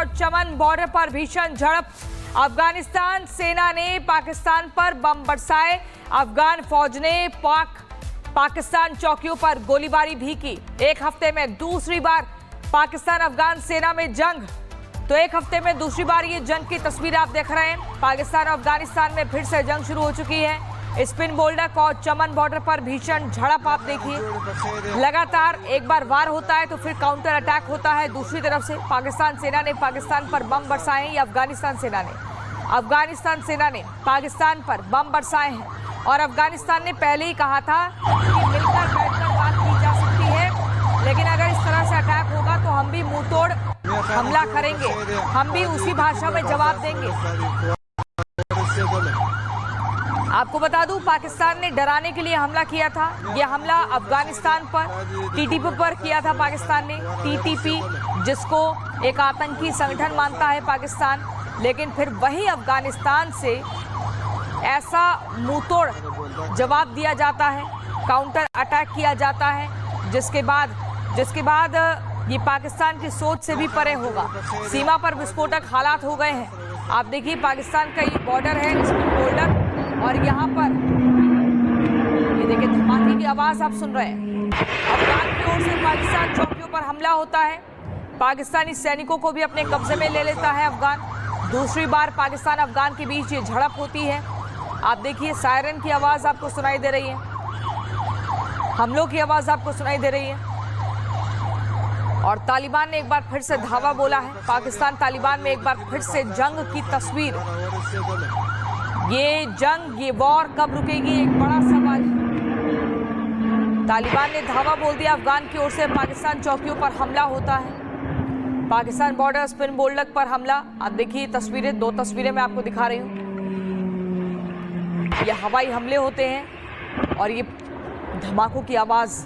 और चमन बॉर्डर पर भीषण झड़प। अफगानिस्तान सेना ने पाकिस्तान पर बम बरसाए। अफगान फौज ने पाकिस्तान चौकियों पर गोलीबारी भी की। एक हफ्ते में दूसरी बार पाकिस्तान अफगान सेना में जंग। तो एक हफ्ते में दूसरी बार ये जंग की तस्वीर आप देख रहे हैं। पाकिस्तान और अफगानिस्तान में फिर से जंग शुरू हो चुकी है। स्पिन बोल्डक और चमन बॉर्डर पर भीषण झड़प आप देखिए। लगातार एक बार वार होता है तो फिर काउंटर अटैक होता है। दूसरी तरफ से पाकिस्तान सेना ने पाकिस्तान पर बम बरसाए हैं या अफगानिस्तान सेना ने पाकिस्तान पर बम बरसाए हैं। और अफगानिस्तान ने पहले ही कहा था कि मिलकर बैठकर बात की जा सकती है, लेकिन अगर इस तरह से अटैक होगा तो हम भी मुंह तोड़ हमला करेंगे, हम भी उसी भाषा में जवाब देंगे। आपको बता दूं, पाकिस्तान ने डराने के लिए हमला किया था। यह हमला अफगानिस्तान पर टीटीपी पर किया था पाकिस्तान ने। टीटीपी जिसको एक आतंकी संगठन मानता है पाकिस्तान, लेकिन फिर वही अफगानिस्तान से ऐसा मुंहतोड़ जवाब दिया जाता है, काउंटर अटैक किया जाता है, जिसके बाद ये पाकिस्तान की सोच से भी परे होगा। सीमा पर विस्फोटक हालात हो गए हैं। आप देखिए, पाकिस्तान का ये बॉर्डर है स्पिन बोल्डक, और यहाँ पर ये देखिए धमाके की आवाज आप सुन रहे हैं। अफगान की ओर से पाकिस्तान चौकियों पर हमला होता है। पाकिस्तानी सैनिकों को भी अपने कब्जे में ले लेता है अफगान। दूसरी बार पाकिस्तान अफगान के बीच ये झड़प होती है। आप देखिए, सायरन की आवाज आपको सुनाई दे रही है, हमलों की आवाज आपको सुनाई दे रही है। और तालिबान ने एक बार फिर से धावा बोला है। पाकिस्तान तालिबान में एक बार फिर से जंग की तस्वीर। ये जंग, ये वॉर कब रुकेगी, एक बड़ा सवाल है। तालिबान ने धावा बोल दिया। अफगान की ओर से पाकिस्तान चौकियों पर हमला होता है। पाकिस्तान बॉर्डर स्पिन बोल्डक पर हमला। आप देखिए तस्वीरें, दो तस्वीरें मैं आपको दिखा रही हूँ। ये हवाई हमले होते हैं और ये धमाकों की आवाज।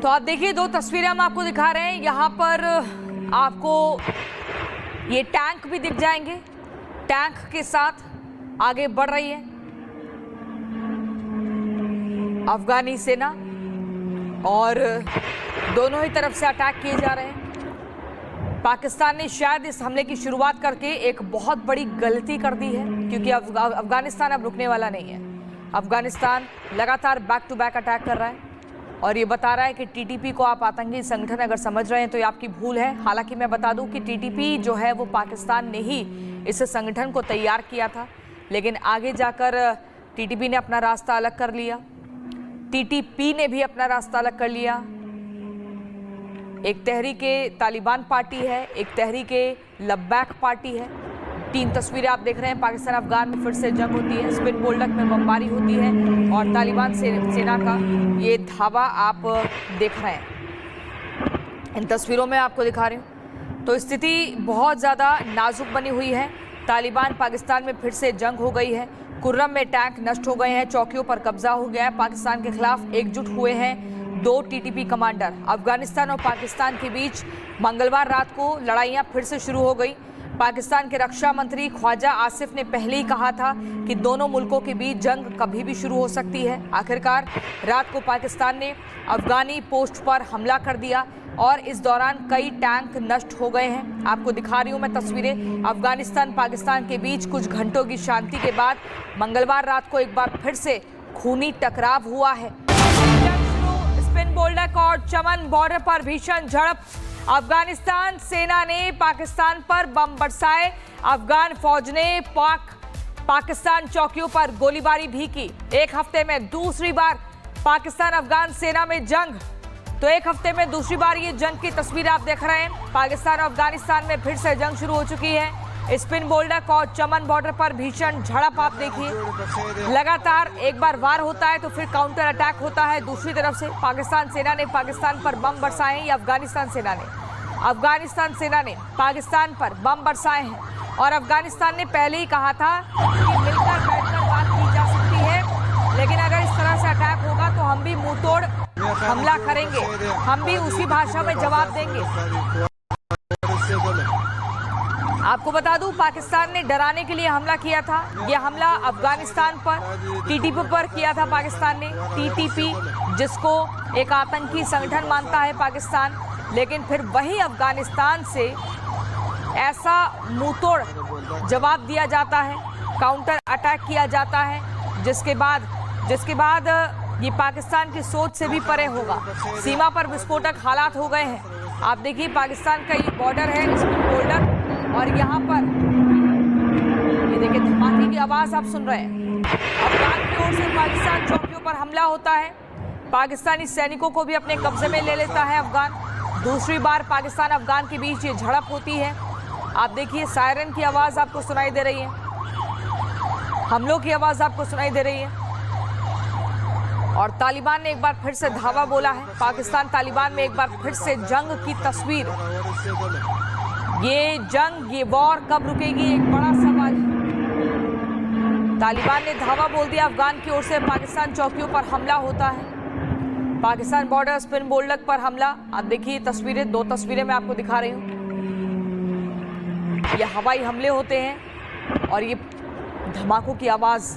तो आप देखिए, दो तस्वीरें हम आपको दिखा रहे हैं। यहाँ पर आपको ये टैंक भी दिख जाएंगे। टैंक के साथ आगे बढ़ रही है अफगानी सेना और दोनों ही तरफ से अटैक किए जा रहे हैं। पाकिस्तान ने शायद इस हमले की शुरुआत करके एक बहुत बड़ी गलती कर दी है, क्योंकि अफगानिस्तान अब रुकने वाला नहीं है। अफगानिस्तान लगातार बैक टू बैक अटैक कर रहा है और ये बता रहा है कि टीटीपी को आप आतंकी संगठन अगर समझ रहे हैं तो ये आपकी भूल है। हालांकि मैं बता दूं कि टीटीपी जो है वो पाकिस्तान ने ही इस संगठन को तैयार किया था, लेकिन आगे जाकर टीटीपी ने अपना रास्ता अलग कर लिया। टीटीपी ने भी अपना रास्ता अलग कर लिया। एक तहरीके तालिबान पार्टी है, एक तहरीके लब्बैक पार्टी है। तीन तस्वीरें आप देख रहे हैं। पाकिस्तान अफगान में फिर से जंग होती है, स्पिन बोल्डक में बमबारी होती है और तालिबान सेना का ये धावा आप देख रहे हैं। इन तस्वीरों में आपको दिखा रही हूँ। तो स्थिति बहुत ज़्यादा नाजुक बनी हुई है। तालिबान पाकिस्तान में फिर से जंग हो गई है। कुर्रम में टैंक नष्ट हो गए हैं, चौकियों पर कब्जा हो गया है। पाकिस्तान के खिलाफ एकजुट हुए हैं दो टीटीपी कमांडर। अफगानिस्तान और पाकिस्तान के बीच मंगलवार रात को लड़ाइयां फिर से शुरू हो गई। पाकिस्तान के रक्षा मंत्री ख्वाजा आसिफ ने पहले ही कहा था कि दोनों मुल्कों के बीच जंग कभी भी शुरू हो सकती है। आखिरकार रात को पाकिस्तान ने अफगानी पोस्ट पर हमला कर दिया और इस दौरान कई टैंक नष्ट हो गए हैं। आपको दिखा रही हूं मैं तस्वीरें। अफगानिस्तान पाकिस्तान के बीच कुछ घंटों की शांति के बाद मंगलवार रात को एक बार फिर से खूनी टकराव हुआ है। स्पिन बोल्डक और चमन बॉर्डर पर भीषण झड़प। अफगानिस्तान सेना ने पाकिस्तान पर बम बरसाए। अफगान फौज ने पाकिस्तान चौकियों पर गोलीबारी भी की। एक हफ्ते में दूसरी बार पाकिस्तान अफगान सेना में जंग। तो एक हफ्ते में दूसरी बार ये जंग की तस्वीर आप देख रहे हैं। पाकिस्तान और अफगानिस्तान में फिर से जंग शुरू हो चुकी है। स्पिन बोल्डक और चमन बॉर्डर पर भीषण झड़प आप देखिए। लगातार एक बार वार होता है तो फिर काउंटर अटैक होता है। दूसरी तरफ से पाकिस्तान सेना ने पाकिस्तान पर बम बरसाए हैं या अफगानिस्तान सेना ने पाकिस्तान पर बम बरसाए हैं। और अफगानिस्तान ने पहले ही कहा था कि मिलकर बैठकर बात की जा सकती है, लेकिन अगर इस तरह से अटैक होगा तो हम भी मुंह तोड़ हमला करेंगे, हम भी उसी भाषा में जवाब देंगे। आपको बता दूं, पाकिस्तान ने डराने के लिए हमला किया था। यह हमला अफगानिस्तान पर टीटीपी पर किया था पाकिस्तान ने। टीटीपी जिसको एक आतंकी संगठन मानता है पाकिस्तान, लेकिन फिर वही अफगानिस्तान से ऐसा मुंहतोड़ जवाब दिया जाता है, काउंटर अटैक किया जाता है, जिसके बाद ये पाकिस्तान की सोच से भी परे होगा। सीमा पर विस्फोटक हालात हो गए हैं। आप देखिए, पाकिस्तान का ये बॉर्डर है स्पिन बोल्डक, और यहाँ पर ये देखिए धमाके की आवाज आप सुन रहे हैं। अफगान की ओर से पाकिस्तान चौकियों पर हमला होता है। पाकिस्तानी सैनिकों को भी अपने कब्जे में ले लेता है अफगान। दूसरी बार पाकिस्तान अफगान के बीच ये झड़प होती है। आप देखिए, सायरन की आवाज आपको सुनाई दे रही है, हमलों की आवाज आपको सुनाई दे रही है। और तालिबान ने एक बार फिर से धावा बोला है। पाकिस्तान तालिबान में एक बार फिर से जंग की तस्वीर। ये जंग, ये वॉर कब रुकेगी, एक बड़ा सवाल है। तालिबान ने धावा बोल दिया। अफगान की ओर से पाकिस्तान चौकियों पर हमला होता है। पाकिस्तान बॉर्डर स्पिन बोल्डक पर हमला। आप देखिए तस्वीरें, दो तस्वीरें मैं आपको दिखा रही हूँ। ये हवाई हमले होते हैं और ये धमाकों की आवाज।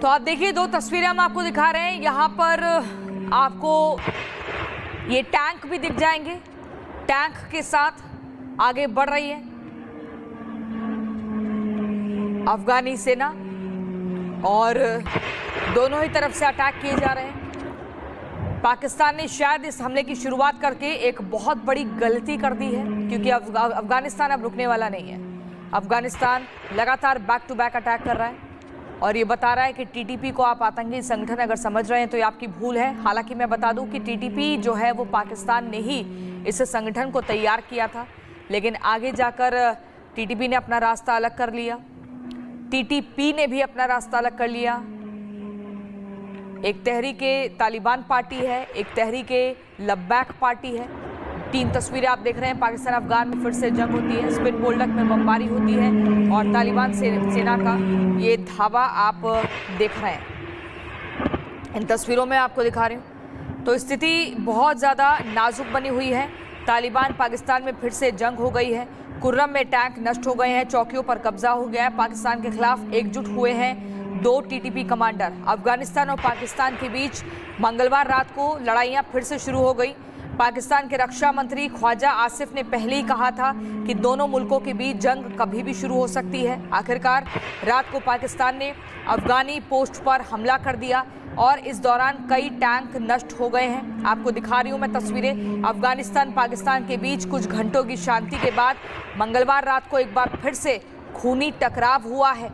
तो आप देखिए, दो तस्वीरें हम आपको दिखा रहे हैं। यहाँ पर आपको ये टैंक भी दिख जाएंगे, टैंक के साथ आगे बढ़ रही है अफगानी सेना, और दोनों ही तरफ से अटैक किए जा रहे हैं। पाकिस्तान ने शायद इस हमले की शुरुआत करके एक बहुत बड़ी गलती कर दी है, क्योंकि अफगानिस्तान अब रुकने वाला नहीं है। अफगानिस्तान लगातार बैक टू बैक अटैक कर रहा है और ये बता रहा है कि टीटीपी को आप आतंकी संगठन अगर समझ रहे हैं तो ये आपकी भूल है। हालांकि मैं बता दूं कि टीटीपी जो है वो पाकिस्तान ने ही इस संगठन को तैयार किया था, लेकिन आगे जाकर टीटीपी ने अपना रास्ता अलग कर लिया। टीटीपी ने भी अपना रास्ता अलग कर लिया। एक तहरीके तालिबान पार्टी है, एक तहरीके लब्बैक पार्टी है। तीन तस्वीरें आप देख रहे हैं। पाकिस्तान अफगान में फिर से जंग होती है, स्पिन बोल्डक में बमबारी होती है और तालिबान सेना का ये धावा आप देख रहे हैं। इन तस्वीरों में आपको दिखा रही हूँ। तो स्थिति बहुत ज़्यादा नाजुक बनी हुई है। तालिबान पाकिस्तान में फिर से जंग हो गई है। कुर्रम में टैंक नष्ट हो गए हैं, चौकियों पर कब्जा हो गया है। पाकिस्तान के खिलाफ एकजुट हुए हैं दो टीटीपी कमांडर। अफगानिस्तान और पाकिस्तान के बीच मंगलवार रात को लड़ाइयां फिर से शुरू हो गई। पाकिस्तान के रक्षा मंत्री ख्वाजा आसिफ ने पहले ही कहा था कि दोनों मुल्कों के बीच जंग कभी भी शुरू हो सकती है। आखिरकार रात को पाकिस्तान ने अफगानी पोस्ट पर हमला कर दिया और इस दौरान कई टैंक नष्ट हो गए हैं। आपको दिखा रही हूं मैं तस्वीरें। अफगानिस्तान पाकिस्तान के बीच कुछ घंटों की शांति के बाद मंगलवार रात को एक बार फिर से खूनी टकराव हुआ है।